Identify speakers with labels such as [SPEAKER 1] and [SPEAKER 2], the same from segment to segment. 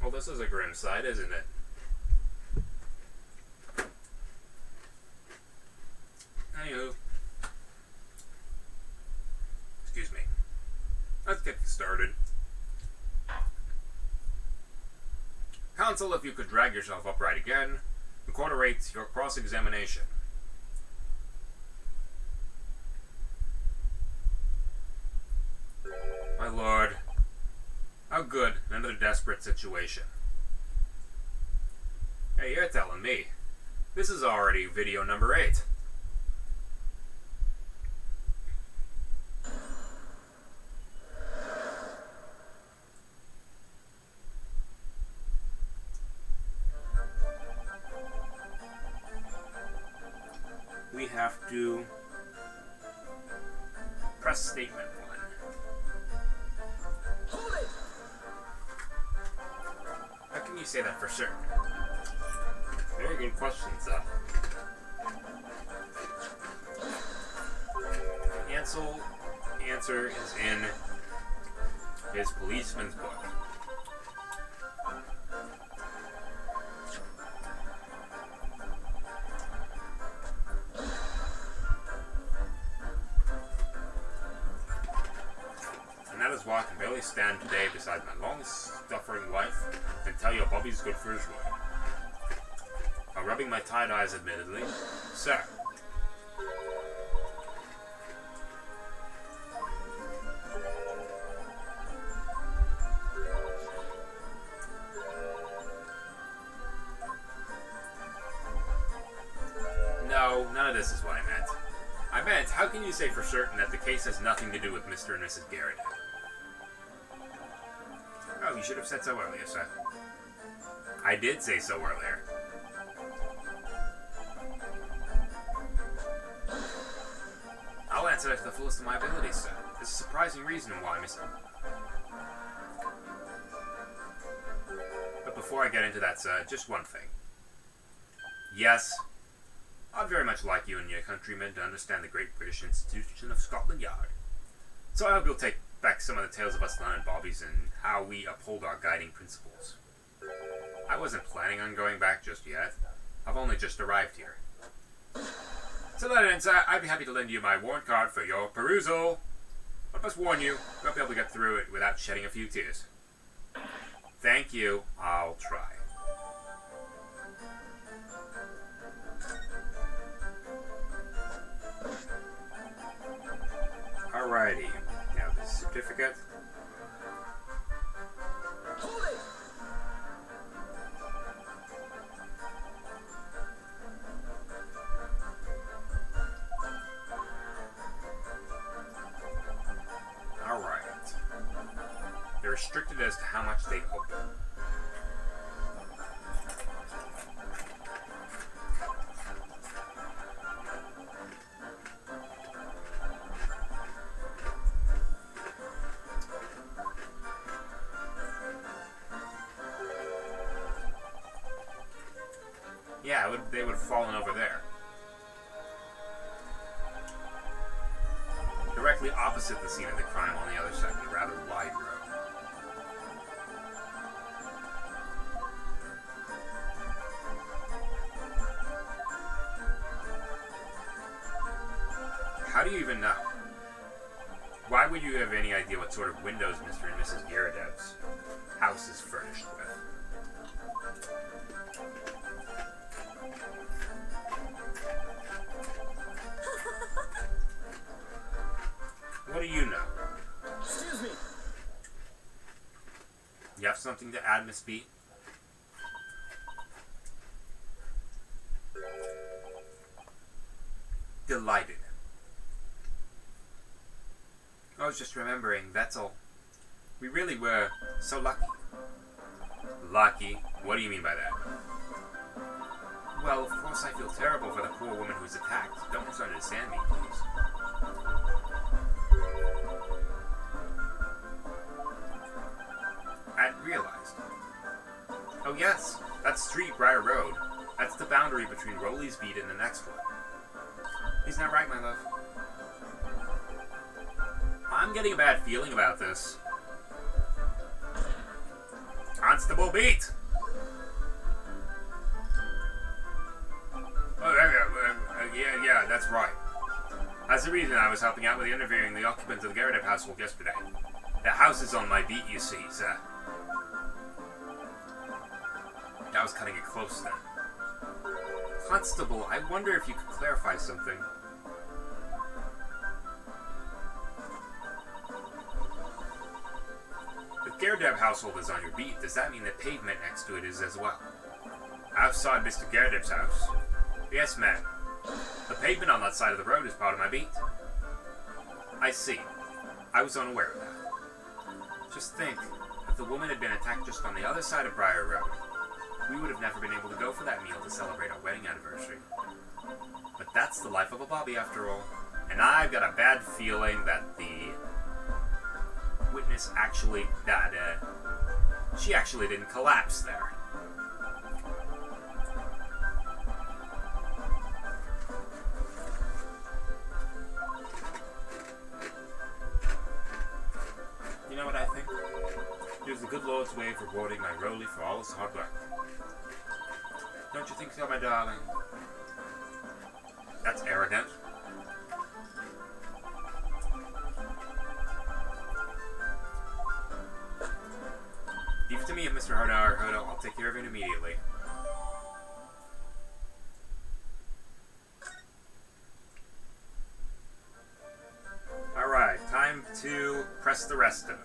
[SPEAKER 1] Well, this is a grim sight, isn't it? Anywho. Excuse me. Let's get started. Counsel, if you could drag yourself upright again, the court awaits your cross-examination. My lord, how good in another desperate situation. Hey, you're telling me. This is already video number 8. We have to press statement 1.
[SPEAKER 2] Hold it!
[SPEAKER 1] How can you say that for certain? Very good question, sir. Answer is in his policeman's book. And that is why I can barely stand today beside my long-suffering wife and tell you Bobby's good for his word. While rubbing my tired eyes admittedly, sir. No, none of this is what I meant. I meant, how can you say for certain that the case has nothing to do with Mr. and Mrs. Garrett? Oh, you should have said so earlier, sir. I did say so earlier. I'll answer that to the fullest of my abilities, sir. There's a surprising reason why, Mr. But before I get into that, sir, just one thing. Yes, I'd very much like you and your countrymen to understand the great British institution of Scotland Yard. So I hope you'll take back some of the tales of us London Bobbies and how we uphold our guiding principles. I wasn't planning on going back just yet. I've only just arrived here. So that ends, I'd be happy to lend you my warrant card for your perusal. But I must warn you, I won't be able to get through it without shedding a few tears. Thank you, I'll try. Alrighty, now the certificate.
[SPEAKER 2] Hold it!
[SPEAKER 1] Alright. They're restricted as to how much they open. Yeah, they would have fallen over there. Directly opposite the scene of the crime on the other side of the rather wide road. How do you even know? Why would you have any idea what sort of windows Mr. and Mrs. Garadev's house is furnished with? What do you know?
[SPEAKER 2] Excuse me.
[SPEAKER 1] You have something to add, Miss B? Delighted. I was just remembering, that's all. We really were so lucky. Lucky? What do you mean by that? Well, of course I feel terrible for the poor woman who was attacked. Don't misunderstand me, please. I realized. Oh yes, that's Street Briar Road. That's the boundary between Rowley's Beat and the next one. He's not right, my love. I'm getting a bad feeling about this. Constable Beat! Yeah, that's right. That's the reason I was helping out with interviewing the occupants of the Garrett household yesterday. The house is on my beat, you see, sir. I was cutting it close then. Constable, I wonder if you could clarify something. If Gardeb household is on your beat, does that mean the pavement next to it is as well? Outside Mr. Gardeb's house? Yes, ma'am. The pavement on that side of the road is part of my beat. I see. I was unaware of that. Just think, if the woman had been attacked just on the other side of Briar Road, we would have never been able to go for that meal to celebrate our wedding anniversary. But that's the life of a Bobby after all. And I've got a bad feeling that the witness actually, she actually didn't collapse there. You know what I think? It was the good Lord's way of rewarding my Rowley for all his hard work. Don't you think so, my darling? That's arrogant. Leave it to me, Mr. Hodo. I'll take care of it immediately. Alright, time to press the rest of it.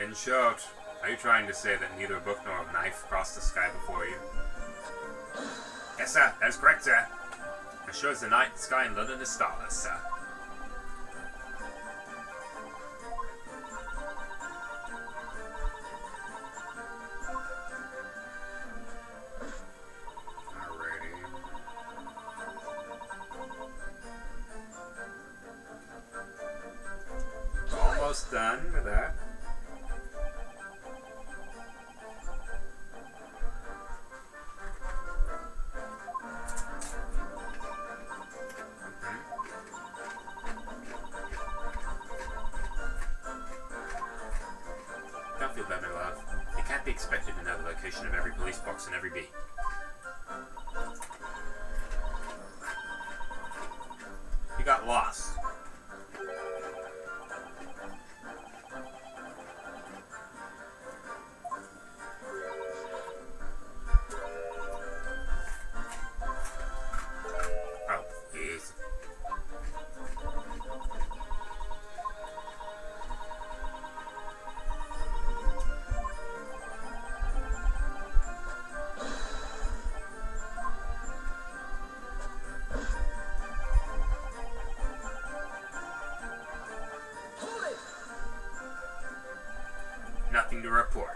[SPEAKER 1] In short, are you trying to say that neither a book nor a knife crossed the sky before you? Yes, sir. That is correct, sir. As sure as the night sky in London is starless, sir. Alrighty. Almost done with that. Expected to know the location of every police box and every beat. You got lost. Oh, please. Nothing to report.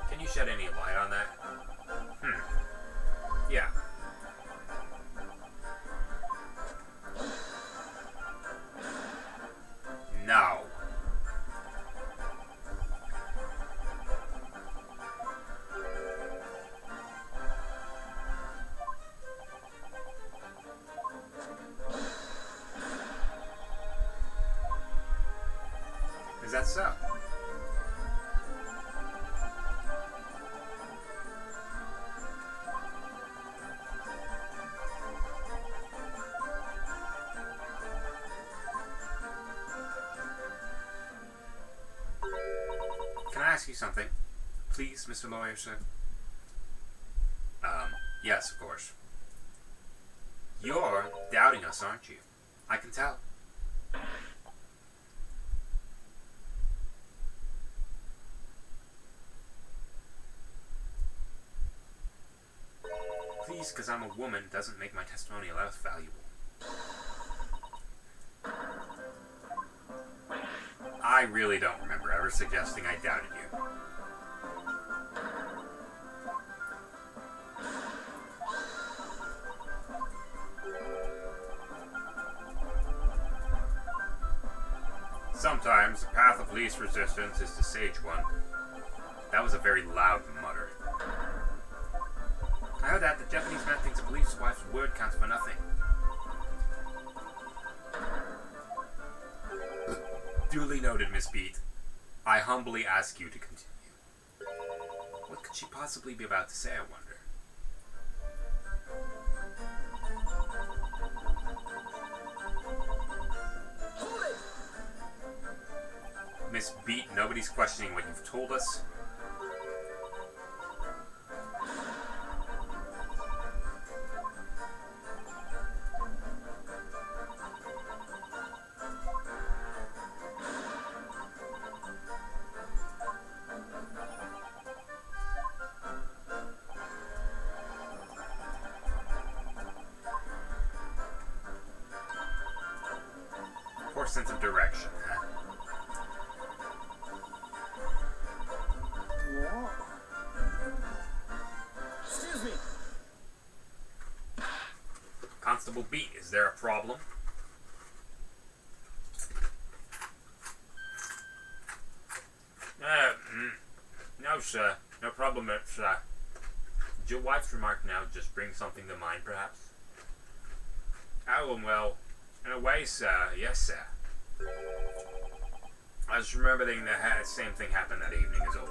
[SPEAKER 1] Can you shed any light on that? Yeah. No. Is that so? ask you something? Please, Mr. Lawyer, sir? Yes, of course. You're doubting us, aren't you? I can tell. Please, because I'm a woman, doesn't make my testimony less valuable. I really don't remember ever suggesting I doubted you. Sometimes the path of least resistance is the sage one. That was a very loud mutter. I heard that the Japanese man thinks a police wife's word counts for nothing. Duly noted, Miss Beat. I humbly ask you to continue. What could she possibly be about to say, I wonder?
[SPEAKER 2] Hold it!
[SPEAKER 1] Miss Beat, nobody's questioning what you've told us. Poor sense of direction, huh?
[SPEAKER 2] Excuse me.
[SPEAKER 1] Constable Beat, is there a problem? No, sir. No problem, sir. Did your wife's remark now just bring something to mind, perhaps? Oh, well, in a way, sir, yes, sir. I just remember that the same thing happened that evening as all.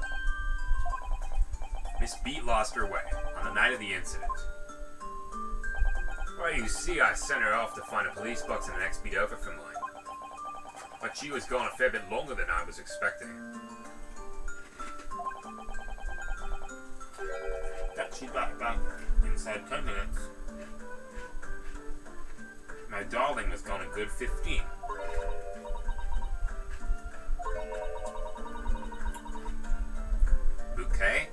[SPEAKER 1] Miss Beat lost her way on the night of the incident. Well, you see, I sent her off to find a police box in the next beat over from mine. But she was gone a fair bit longer than I was expecting. That she'd back inside 10 minutes. My darling was gone a good 15. Bouquet?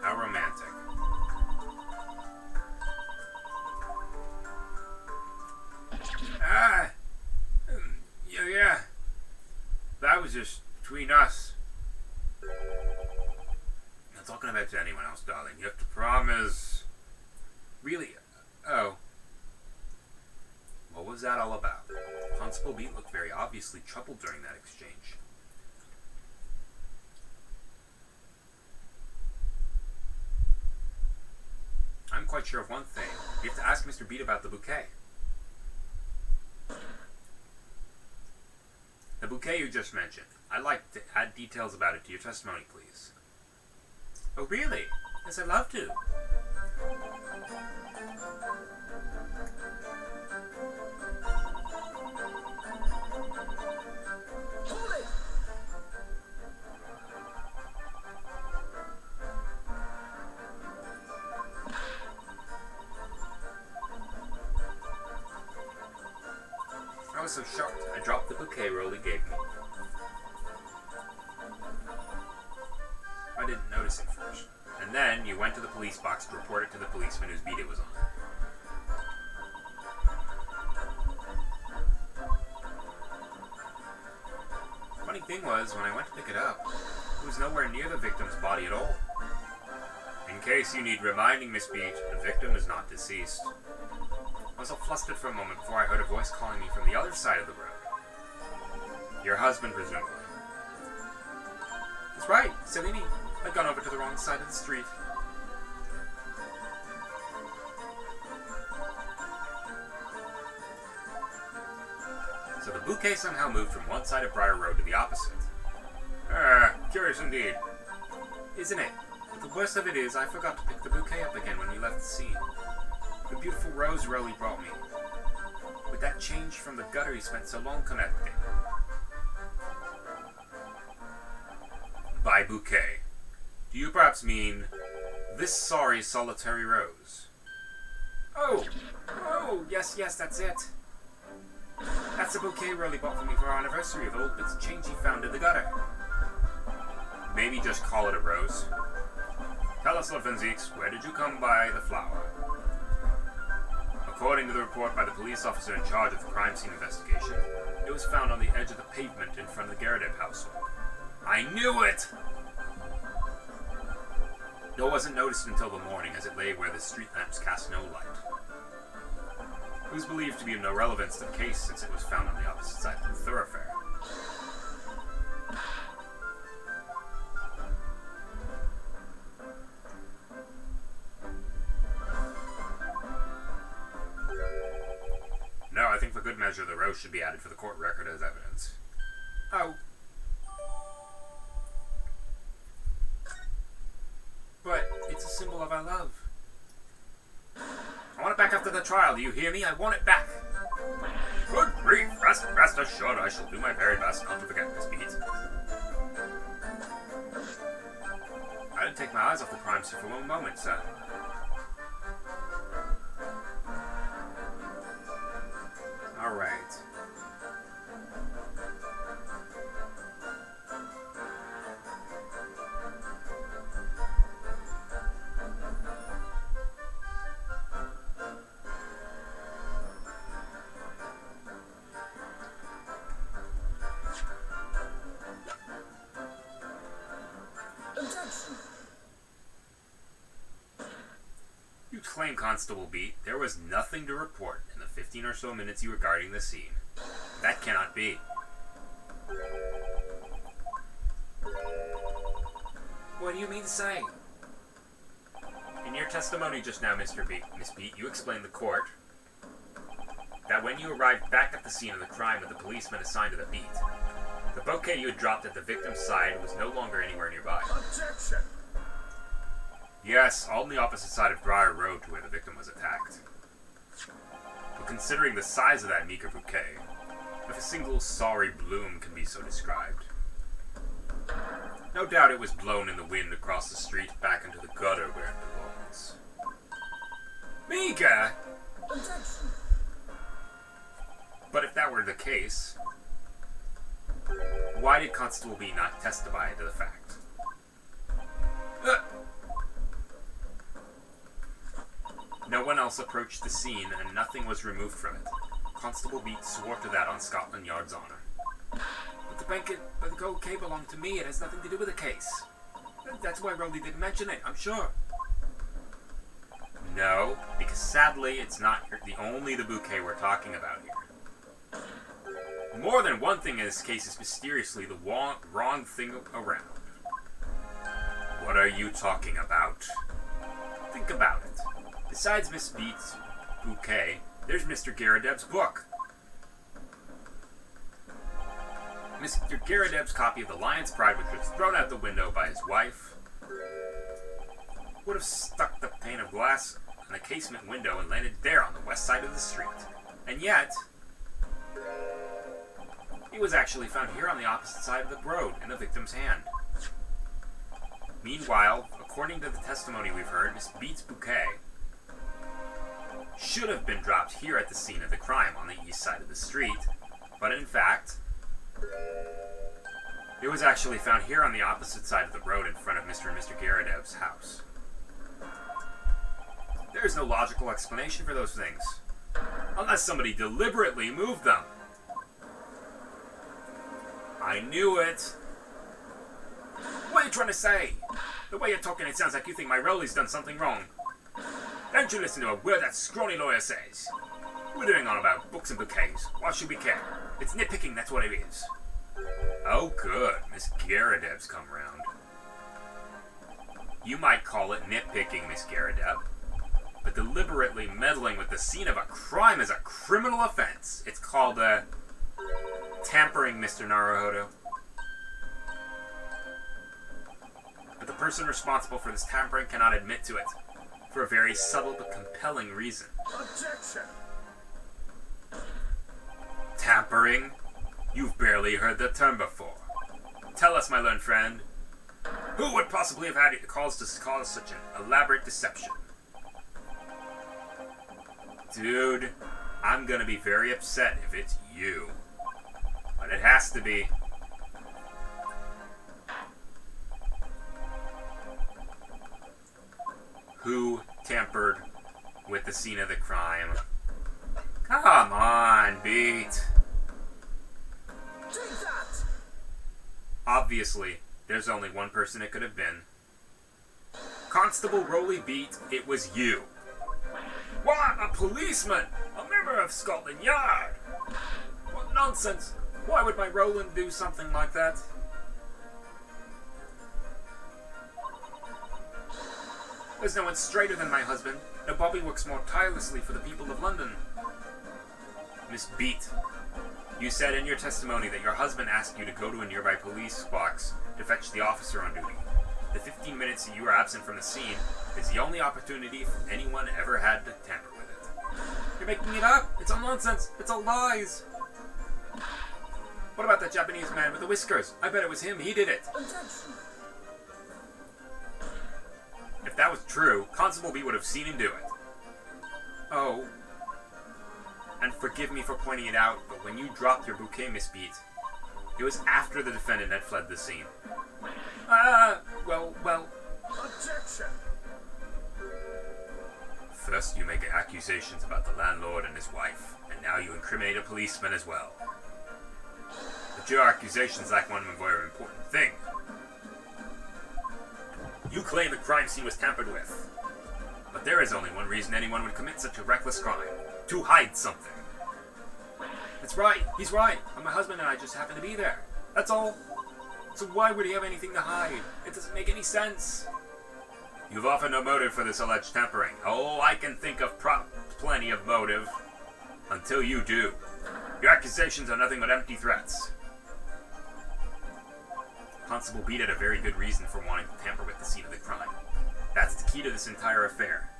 [SPEAKER 1] How romantic. Yeah. That was just between us. Not talking about to anyone else, darling. You have to promise. Really? Oh. What was that all about? Constable Beat looked very obviously troubled during that exchange. I'm quite sure of one thing. You have to ask Mr. Beat about the bouquet. The bouquet you just mentioned. I'd like to add details about it to your testimony, please. Oh, really? Yes, I'd love to.
[SPEAKER 2] Hold it!
[SPEAKER 1] I was so shocked, I dropped the bouquet roll he gave me. I didn't notice it first. And then you went to the police box to report it to the policeman whose beat it was on. Funny thing was, when I went to pick it up, it was nowhere near the victim's body at all. In case you need reminding, Miss Beat, the victim is not deceased. I was all flustered for a moment before I heard a voice calling me from the other side of the road. Your husband, presumably. That's right, Cellini. I'd gone over to the wrong side of the street. So the bouquet somehow moved from one side of Briar Road to the opposite. Curious indeed. Isn't it? But the worst of it is, I forgot to pick the bouquet up again when we left the scene. The beautiful rose Rowley brought me. With that change from the gutter he spent so long connecting. By bouquet, do you perhaps mean this sorry solitary rose? Oh, yes, that's it. That's the bouquet Rowley bought for me for our anniversary of the old bits of change he found in the gutter. Maybe just call it a rose. Tell us, Lefenzies, where did you come by the flower? According to the report by the police officer in charge of the crime scene investigation, it was found on the edge of the pavement in front of the Garadeb household. I knew it! It wasn't noticed until the morning as it lay where the street lamps cast no light. It was believed to be of no relevance to the case since it was found on the opposite side of the thoroughfare. No, I think for good measure the rose should be added for the court record as evidence. Oh. But it's a symbol of our love. I want it back after the trial, do you hear me? I want it back! Good grief! Rest assured I shall do my very best not to forget this beat. I didn't take my eyes off the crime scene for one moment, sir. Alright.
[SPEAKER 2] Objection!
[SPEAKER 1] You claim, Constable Beat, there was nothing to report in the 15 or so minutes you were guarding the scene. That cannot be. What do you mean to say? In your testimony just now, Miss Beat, you explained to the court that when you arrived back at the scene of the crime with the policeman assigned to the beat, the bouquet you had dropped at the victim's side was no longer anywhere nearby.
[SPEAKER 2] Objection!
[SPEAKER 1] Yes, all on the opposite side of Briar Road to where the victim was attacked. But considering the size of that meager bouquet, if a single sorry bloom can be so described, no doubt it was blown in the wind across the street back into the gutter where it belongs. Meager?
[SPEAKER 2] Objection!
[SPEAKER 1] But if that were the case, why did Constable B not testify to the fact? No one else approached the scene, and nothing was removed from it. Constable Beat swore to that on Scotland Yard's honor. But the gold K belonged to me. It has nothing to do with the case. That's why Rowley didn't mention it, I'm sure. No, because sadly, it's not only the bouquet we're talking about here. More than one thing in this case is mysteriously the wrong thing around. What are you talking about? Think about it. Besides Miss Beat's bouquet, there's Mr. Garadeb's book. Mr. Garadeb's copy of The Lion's Pride, which was thrown out the window by his wife, would have stuck the pane of glass in the casement window and landed there on the west side of the street. And yet, it was actually found here on the opposite side of the road in the victim's hand. Meanwhile, according to the testimony we've heard, Miss Beat's bouquet should have been dropped here at the scene of the crime on the east side of the street, but in fact, it was actually found here on the opposite side of the road in front of Mr. and Mr. Garadeb's house. There is no logical explanation for those things, unless somebody deliberately moved them. I knew it. What are you trying to say? The way you're talking, it sounds like you think my Rowley's done something wrong. Don't you listen to a word that scrawny lawyer says. We're doing on about books and bouquets. Why should we care? It's nitpicking, that's what it is. Oh good, Miss Garadeb's come round. You might call it nitpicking, Miss Garadeb, but deliberately meddling with the scene of a crime is a criminal offense. It's called, tampering, Mr. Naruhodo. but the person responsible for this tampering cannot admit to it, for a very subtle but compelling reason.
[SPEAKER 2] Objection!
[SPEAKER 1] Tampering? You've barely heard the term before. Tell us, my learned friend, who would possibly have had the cause to cause such an elaborate deception? Dude, I'm gonna be very upset if it's you. But it has to be. Who tampered with the scene of the crime? Come on, Beat.
[SPEAKER 2] Take that!
[SPEAKER 1] Obviously, there's only one person it could have been. Constable Rolly Beat, it was you. What? A policeman? A member of Scotland Yard? What nonsense! Why would my Roland do something like that? There's no one straighter than my husband. No Bobby works more tirelessly for the people of London. Miss Beat, you said in your testimony that your husband asked you to go to a nearby police box to fetch the officer on duty. The 15 minutes that you were absent from the scene is the only opportunity anyone ever had to tamper with it. You're making it up! It's all nonsense! It's all lies! What about that Japanese man with the whiskers? I bet it was him. He did it.
[SPEAKER 2] Objection!
[SPEAKER 1] If that was true, Constable B would have seen him do it. Oh. And forgive me for pointing it out, but when you dropped your bouquet, Miss Beat, it was after the defendant had fled the scene. Well.
[SPEAKER 2] Objection!
[SPEAKER 1] First you make accusations about the landlord and his wife, and now you incriminate a policeman as well. But your accusations lack one very important thing. You claim the crime scene was tampered with. But there is only one reason anyone would commit such a reckless crime. To hide something. That's right, he's right. My husband and I just happened to be there. That's all. So why would he have anything to hide? It doesn't make any sense. You've often no motive for this alleged tampering. Oh, I can think of plenty of motive. Until you do. Your accusations are nothing but empty threats. Constable Beat had a very good reason for wanting to tamper with the scene of the crime. That's the key to this entire affair.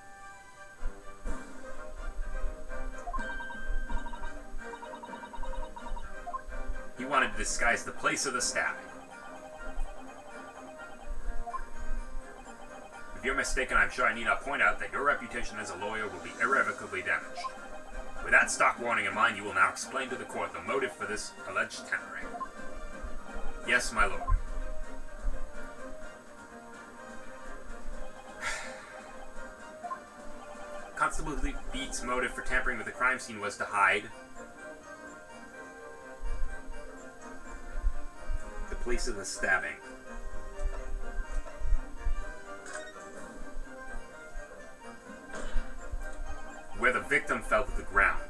[SPEAKER 1] He wanted to disguise the place of the stabbing. If you're mistaken, I'm sure I need not point out that your reputation as a lawyer will be irrevocably damaged. With that stock warning in mind, you will now explain to the court the motive for this alleged tampering. Yes, my lord. Constable Beat's motive for tampering with the crime scene was to hide the place of the stabbing. Where the victim fell to the ground.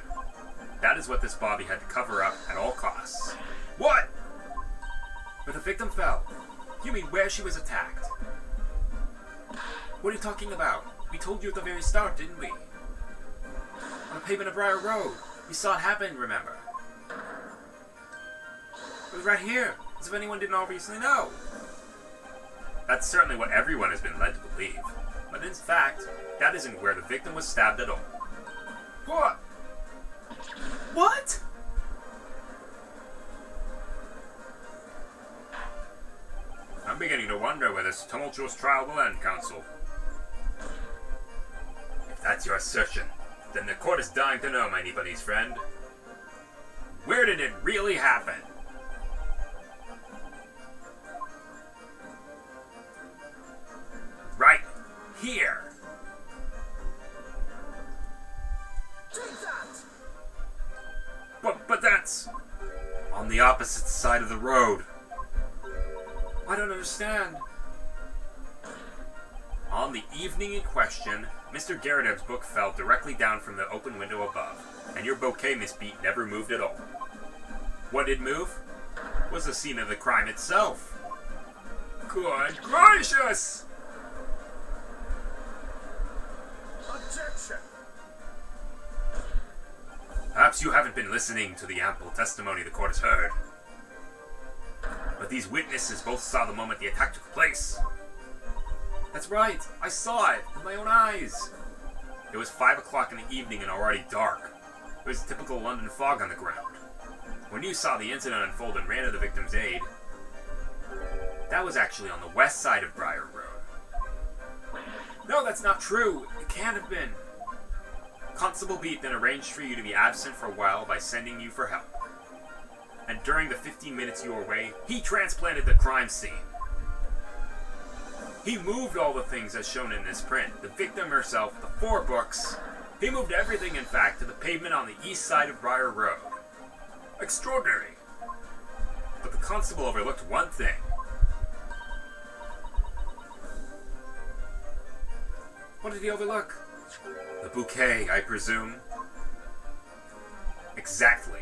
[SPEAKER 1] That is what this Bobby had to cover up at all costs. What? Where the victim fell? You mean where she was attacked? What are you talking about? We told you at the very start, didn't we? On the pavement of Briar Road. We saw it happen, remember? It was right here, as if anyone didn't obviously know. That's certainly what everyone has been led to believe. But in fact, that isn't where the victim was stabbed at all. What? What? I'm beginning to wonder where this tumultuous trial will end, counsel. If that's your assertion, then the court is dying to know, my Nepalese friend. Where did it really happen? Right here.
[SPEAKER 2] Take that!
[SPEAKER 1] But that's on the opposite side of the road. I don't understand. On the evening in question, Mr. Garadeb's book fell directly down from the open window above, and your bouquet, Miss Beat, never moved at all. What did move was the scene of the crime itself. Good gracious!
[SPEAKER 2] Objection!
[SPEAKER 1] Perhaps you haven't been listening to the ample testimony the court has heard. But these witnesses both saw the moment the attack took place. That's right, I saw it with my own eyes. It was 5 o'clock in the evening and already dark. It was typical London fog on the ground. When you saw the incident unfold and ran to the victim's aid, that was actually on the west side of Briar Road. No, that's not true. It can't have been. Constable Beat then arranged for you to be absent for a while by sending you for help. And during the 15 minutes you were away, he transplanted the crime scene. He moved all the things as shown in this print. The victim herself, the 4 books. He moved everything, in fact, to the pavement on the east side of Briar Road. Extraordinary. But the constable overlooked one thing. What did he overlook? The bouquet, I presume. Exactly.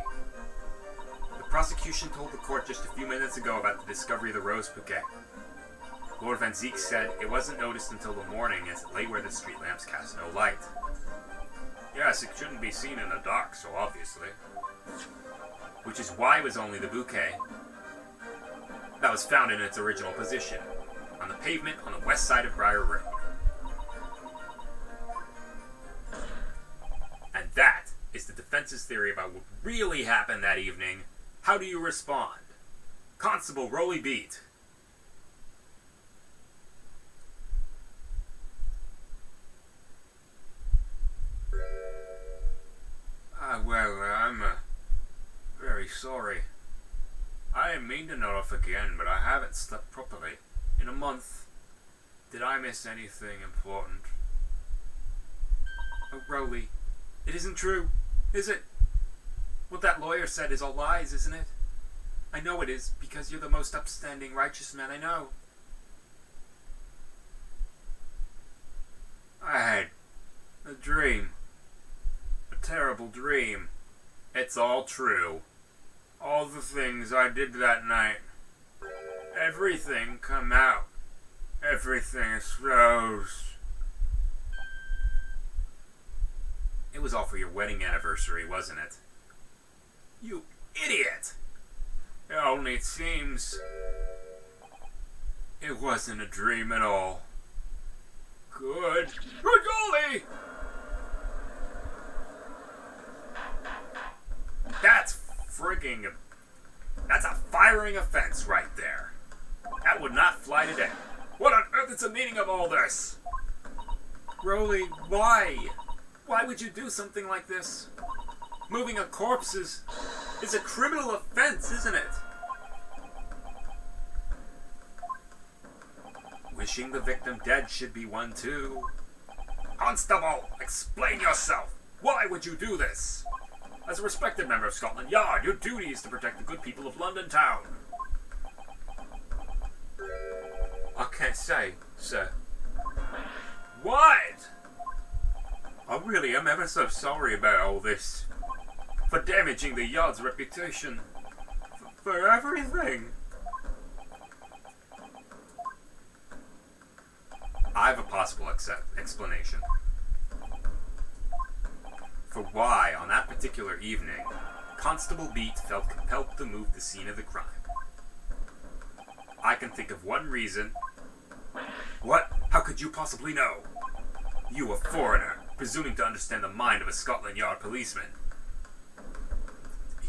[SPEAKER 1] The prosecution told the court just a few minutes ago about the discovery of the rose bouquet. Lord Van Zeek said it wasn't noticed until the morning as it lay where the street lamps cast no light. Yes, it shouldn't be seen in the dark, so obviously. Which is why it was only the bouquet that was found in its original position, on the pavement on the west side of Briar Road. And that is the defense's theory about what really happened that evening. How do you respond? Constable Rolly Beat. I'm very sorry. I didn't mean to nod off again, but I haven't slept properly in a month. Did I miss anything important? Oh, Rowley, it isn't true, is it? What that lawyer said is all lies, isn't it? I know it is, because you're the most upstanding, righteous man I know. I had a dream. A terrible dream. It's all true. All the things I did that night. Everything come out. Everything froze. It was all for your wedding anniversary, wasn't it? You idiot! It only seems it wasn't a dream at all. Good golly! That's a firing offense right there. That would not fly today. What on earth is the meaning of all this? Rowley, why? Why would you do something like this? Moving a corpse is a criminal offense, isn't it? Wishing the victim dead should be one too. Constable, explain yourself. Why would you do this? As a respected member of Scotland Yard, your duty is to protect the good people of London Town. I can't say, sir. What? I really am ever so sorry about all this. For damaging the Yard's reputation. For everything. I have a possible explanation for why, on that particular evening, Constable Beat felt compelled to move the scene of the crime. I can think of one reason. What? How could you possibly know? You, a foreigner, presuming to understand the mind of a Scotland Yard policeman.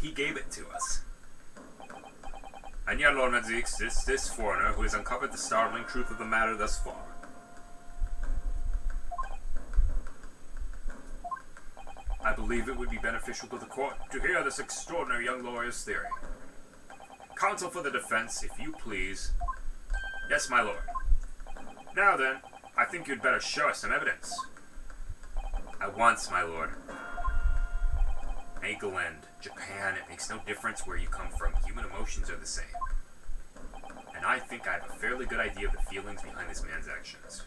[SPEAKER 1] He gave it to us. And yet, Lord Van Zeek, this foreigner who has uncovered the startling truth of the matter thus far. I believe it would be beneficial to the court to hear this extraordinary young lawyer's theory. Counsel for the defense, if you please. Yes, my lord. Now then, I think you'd better show us some evidence. At once, my lord. Nagelend, Japan, it makes no difference where you come from. Human emotions are the same. And I think I have a fairly good idea of the feelings behind this man's actions.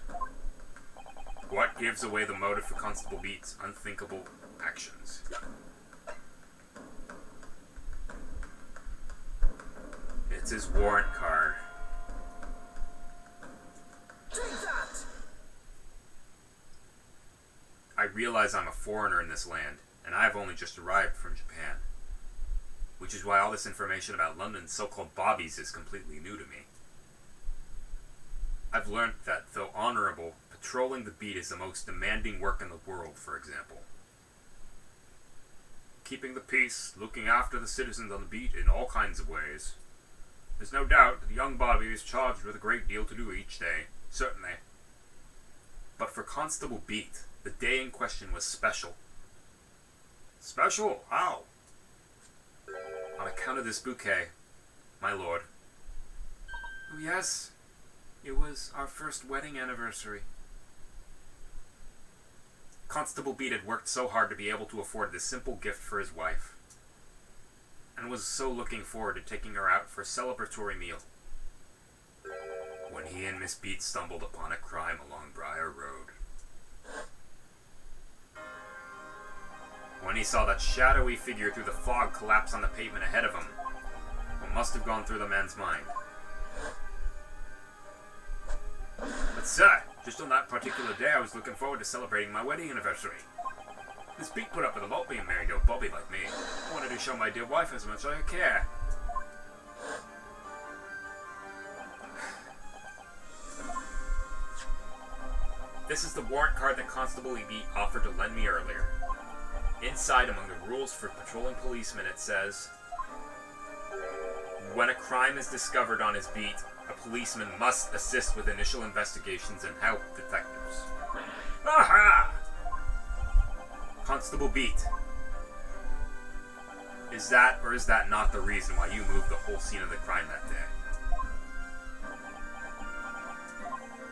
[SPEAKER 1] What gives away the motive for Constable Beat's unthinkable actions? It's his warrant card.
[SPEAKER 2] Take that!
[SPEAKER 1] I realize I'm a foreigner in this land, and I've only just arrived from Japan. Which is why all this information about London's so-called bobbies is completely new to me. I've learned that, though honorable, patrolling the beat is the most demanding work in the world, for example. Keeping the peace, looking after the citizens on the beat in all kinds of ways. There's no doubt that the young Bobby is charged with a great deal to do each day, certainly. But for Constable Beat, the day in question was special. Special? How? On account of this bouquet, my lord. Oh yes, it was our first wedding anniversary. Constable Beat had worked so hard to be able to afford this simple gift for his wife, and was so looking forward to taking her out for a celebratory meal, when he and Miss Beat stumbled upon a crime along Briar Road. When he saw that shadowy figure through the fog collapse on the pavement ahead of him, what must have gone through the man's mind? But sir, just on that particular day I was looking forward to celebrating my wedding anniversary. Miss Beat put up with a lot being married to a Bobby like me. I wanted to show my dear wife as much as I care. This is the warrant card that Constable Beat offered to lend me earlier. Inside, among the rules for patrolling policemen, it says, when a crime is discovered on his beat, a policeman must assist with initial investigations and help detectives. Aha! Constable Beat. Is that or is that not the reason why you moved the whole scene of the crime that day?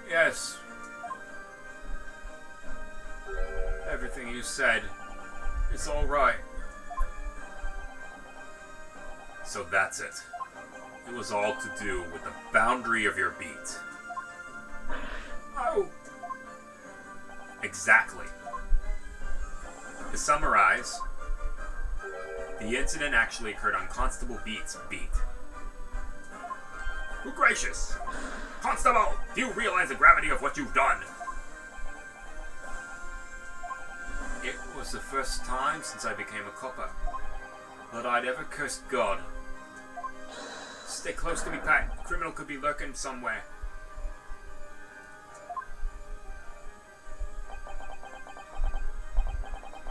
[SPEAKER 1] Yes. Everything you said, it's all right. So that's it. It was all to do with the boundary of your beat. Oh! Exactly. To summarize, the incident actually occurred on Constable Beat's beat. Good gracious! Constable, do you realize the gravity of what you've done? It was the first time since I became a copper that I'd ever cursed God. Stay close to me, Pat. The criminal could be lurking somewhere.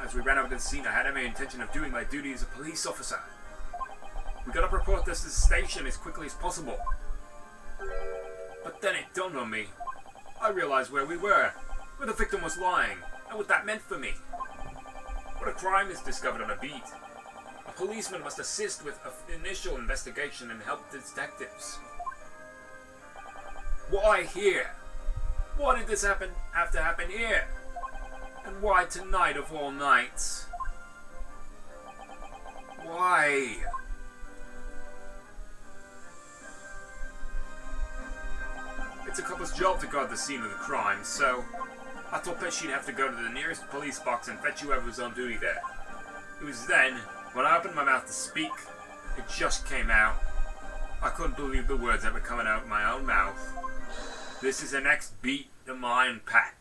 [SPEAKER 1] As we ran over to the scene, I had every intention of doing my duty as a police officer. We gotta report this to the station as quickly as possible. But then it dawned on me. I realized where we were, where the victim was lying, and what that meant for me. When a crime is discovered on a beat, a policeman must assist with an initial investigation and help detectives. Why here? Why did this have to happen here? And why tonight of all nights? Why? It's a copper's job to guard the scene of the crime, so I thought that she'd have to go to the nearest police box and fetch whoever was on duty there. It was then, when I opened my mouth to speak, it just came out. I couldn't believe the words that were coming out of my own mouth. This is the next beat of mine, Pat.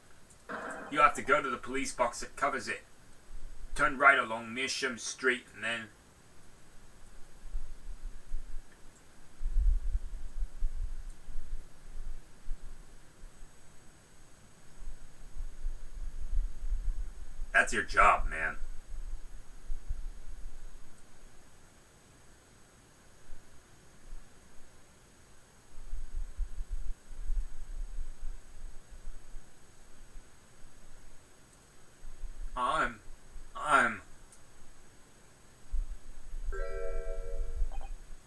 [SPEAKER 1] You have to go to the police box that covers it. Turn right along Measham Street and then... That's your job, man.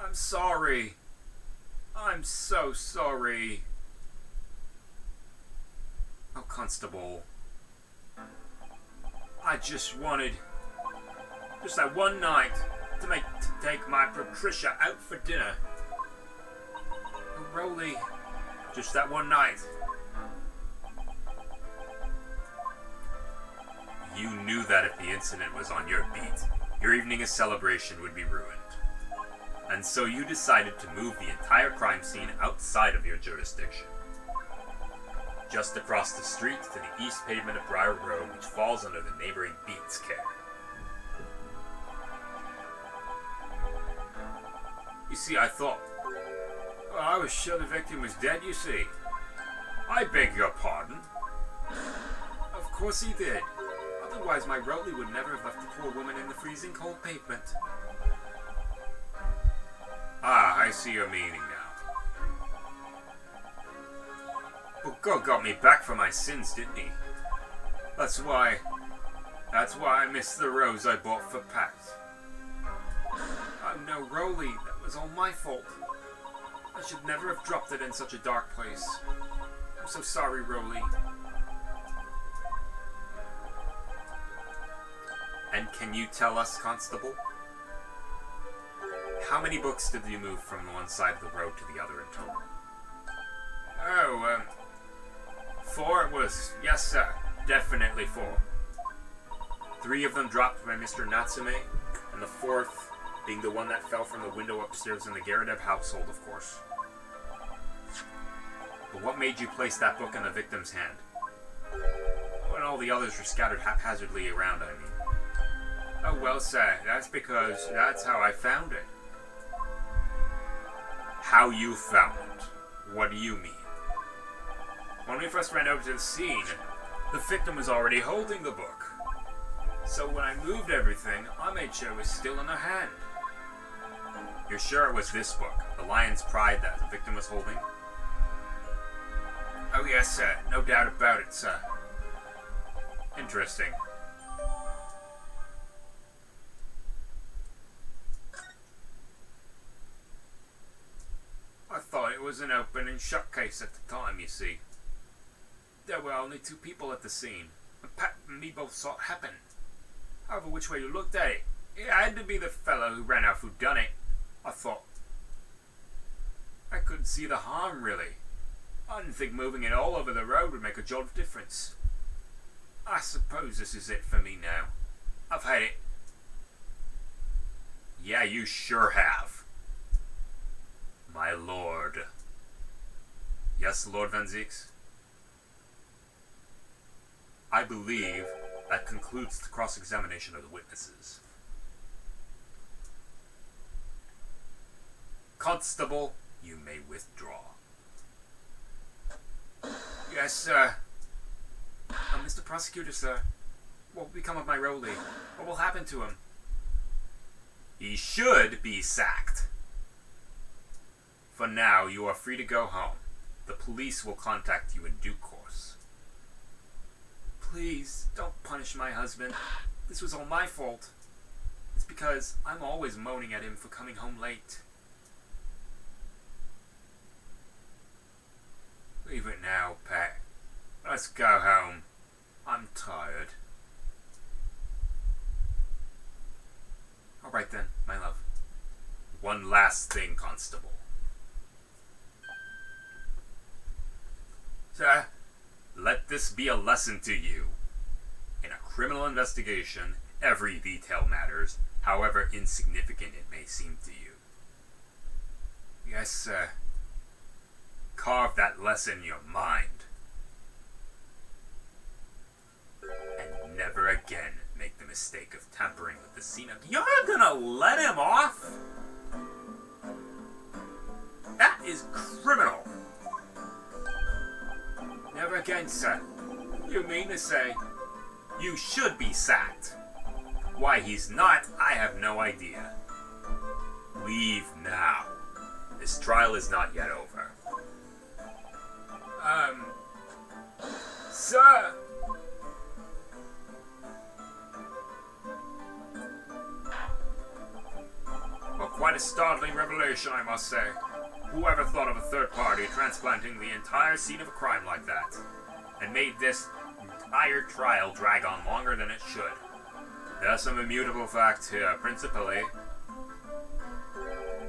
[SPEAKER 1] I'm sorry. I'm so sorry. Oh, Constable. I just wanted just that one night to take my Patricia out for dinner. Oh, Rowley, just that one night. You knew that if the incident was on your beat, your evening of celebration would be ruined. And so you decided to move the entire crime scene outside of your jurisdiction. Just across the street to the east pavement of Briar Road, which falls under the neighboring Beat's care. You see, I thought... Well, I was sure the victim was dead, you see. I beg your pardon? Of course he did. Otherwise my Rowley would never have left the poor woman in the freezing cold pavement. Ah, I see your meaning now. Well, God got me back for my sins, didn't he? That's why I missed the rose I bought for Pat. I'm no Rowley. That was all my fault. I should never have dropped it in such a dark place. I'm so sorry, Rowley. And can you tell us, Constable? How many books did you move from one side of the road to the other in total? Oh, 4 it was. Yes, sir. Definitely 4. 3 of them dropped by Mr. Natsume, and the 4th being the one that fell from the window upstairs in the Garadeb household, of course. But what made you place that book in the victim's hand? When all the others were scattered haphazardly around, I mean. Oh, well, sir, that's because that's how I found it. How you found it? What do you mean? When we first ran over to the scene, the victim was already holding the book. So when I moved everything, I made sure it was still in her hand. You're sure it was this book, The Lion's Pride, that the victim was holding? Oh yes, sir. No doubt about it, sir. Interesting. I thought it was an open and shut case at the time, you see. There were only 2 people at the scene, and Pat and me both saw it happen. However which way you looked at it, it had to be the fellow who ran off who done it. I thought. I couldn't see the harm, really. I didn't think moving it all over the road would make a jolt of difference. I suppose this is it for me now. I've had it. Yeah, you sure have. My lord. Yes, Lord Van Zieks? I believe that concludes the cross-examination of the witnesses. Constable, you may withdraw. Yes, sir. Mr. Prosecutor, sir. What will become of my Rowley? What will happen to him? He should be sacked. For now, you are free to go home. The police will contact you in due course. Please, don't punish my husband. This was all my fault. It's because I'm always moaning at him for coming home late. Leave it now, Pat. Let's go home. I'm tired. Alright then, my love. One last thing, Constable. Sir, let this be a lesson to you. In a criminal investigation, every detail matters, however insignificant it may seem to you. Yes, sir. Carve that lesson in your mind. And never again make the mistake of tampering with the scene of... You're gonna let him off? That is criminal. Never again, sir. You mean to say you should be sacked? Why he's not, I have no idea. Leave now. This trial is not yet over. Sir! Well, quite a startling revelation, I must say. Whoever thought of a third party transplanting the entire scene of a crime like that, and made this entire trial drag on longer than it should? There are some immutable facts here, principally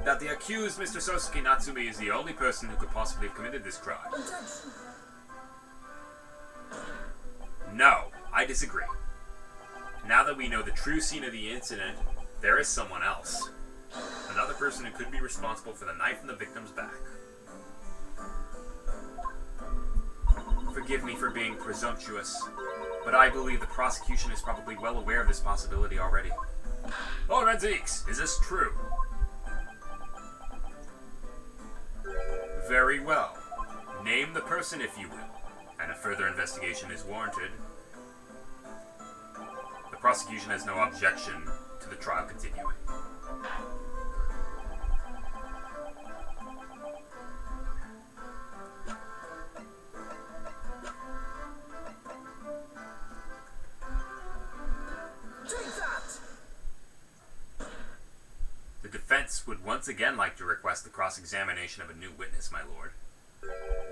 [SPEAKER 1] that the accused, Mr. Sosuke Natsume, is the only person who could possibly have committed this crime. No, I disagree. Now that we know the true scene of the incident, there is someone else. Another person who could be responsible for the knife in the victim's back. Forgive me for being presumptuous, but I believe the prosecution is probably well aware of this possibility already. Lord Van Zieks, is this true? Very well. Name the person if you will, and if further investigation is warranted, the prosecution has no objection to the trial continuing.
[SPEAKER 2] Take that!
[SPEAKER 1] The defense would once again like to request the cross-examination of a new witness, my lord.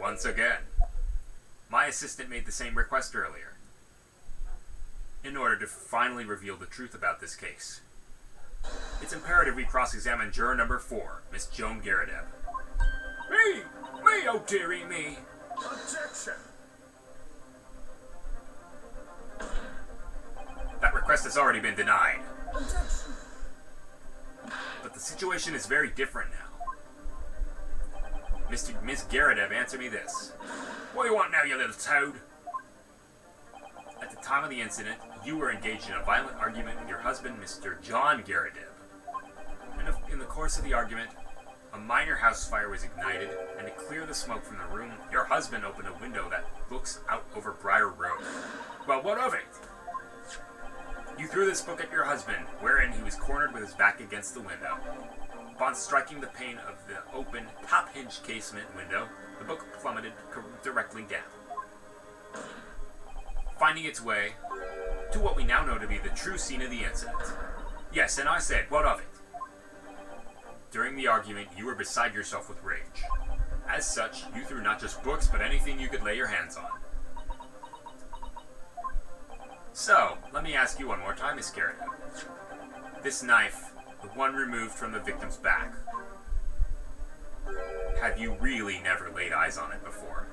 [SPEAKER 1] Once again. My assistant made the same request earlier, in order to finally reveal the truth about this case. It's imperative we cross-examine juror number 4, Miss Joan Garadeb. Me! Me, oh dearie me!
[SPEAKER 2] Objection!
[SPEAKER 1] That request has already been denied.
[SPEAKER 2] Objection!
[SPEAKER 1] But the situation is very different now. Miss Garadeb, answer me this. What do you want now, you little toad? At the time of the incident, you were engaged in a violent argument with your husband, Mr. John Garadeb. And in the course of the argument, a minor house fire was ignited, and to clear the smoke from the room, your husband opened a window that looks out over Briar Road. Well, what of it? You threw this book at your husband, wherein he was cornered with his back against the window. Upon striking the pane of the open, top-hinged casement window, the book plummeted directly down, finding its way to what we now know to be the true scene of the incident. Yes, and I said, what of it? During the argument, you were beside yourself with rage. As such, you threw not just books, but anything you could lay your hands on. So, let me ask you one more time, Miss Garadeb. This knife, the one removed from the victim's back, have you really never laid eyes on it before?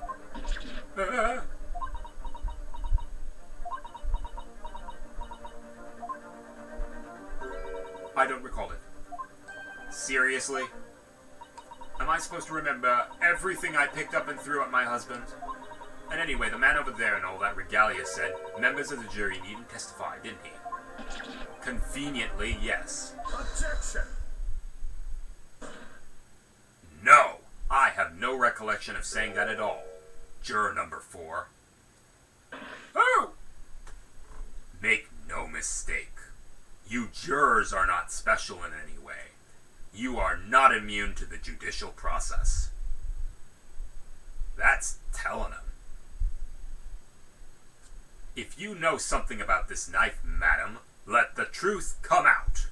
[SPEAKER 1] I don't recall it. Seriously? Am I supposed to remember everything I picked up and threw at my husband? And anyway, the man over there and all that regalia said members of the jury needn't testify, didn't he? Conveniently, yes.
[SPEAKER 2] Objection!
[SPEAKER 1] No! I have no recollection of saying that at all. Juror number 4. Oh! Make no mistake. You jurors are not special in any way. You are not immune to the judicial process. That's telling them. If you know something about this knife, madam, let the truth come out.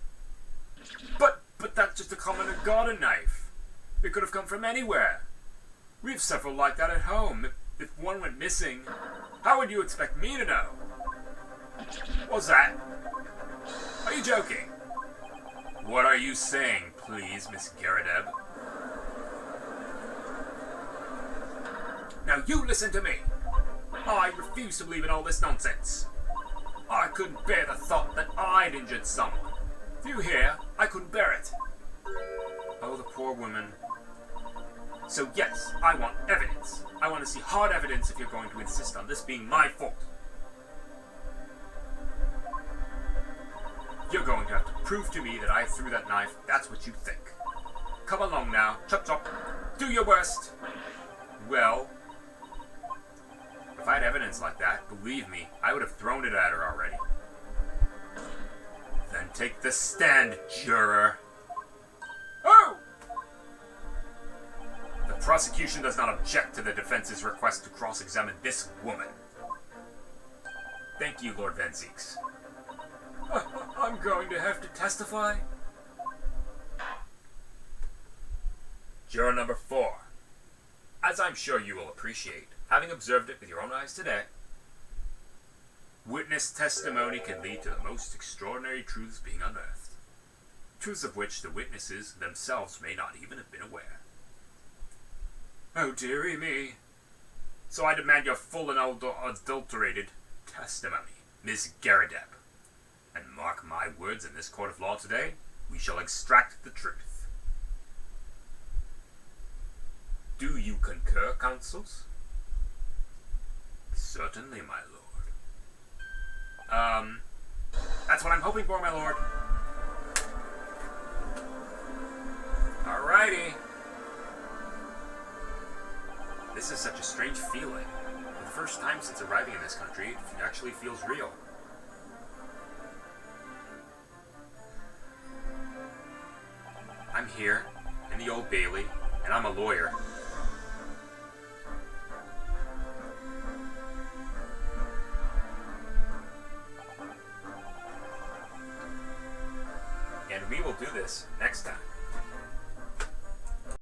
[SPEAKER 1] But that's just a common garden knife. It could have come from anywhere. We have several like that at home. If one went missing, how would you expect me to know? What's that? Are you joking? What are you saying, please, Miss Garadeb? Now you listen to me. I refuse to believe in all this nonsense. I couldn't bear the thought that I'd injured someone. Do you hear? I couldn't bear it. Oh, the poor woman. So yes, I want evidence. I want to see hard evidence if you're going to insist on this being my fault. You're going to have to prove to me that I threw that knife. That's what you think. Come along now. Chop chop. Do your worst. Well, if I had evidence like that, believe me, I would have thrown it at her already. Then take the stand, juror. Oh! The prosecution does not object to the defense's request to cross-examine this woman. Thank you, Lord Van Zieks. I'm going to have to testify? Juror number 4. As I'm sure you will appreciate, having observed it with your own eyes today, witness testimony can lead to the most extraordinary truths being unearthed, truths of which the witnesses themselves may not even have been aware. Oh, dearie me. So I demand your full and unadulterated testimony, Miss Garadeb. And mark my words, in this court of law today, we shall extract the truth. Do you concur, counsels? Certainly, my lord. That's what I'm hoping for, my lord. Alrighty. This is such a feeling. For the first time since arriving in this country, it actually feels real. I'm here, in the Old Bailey, and I'm a lawyer. And we will do this next time.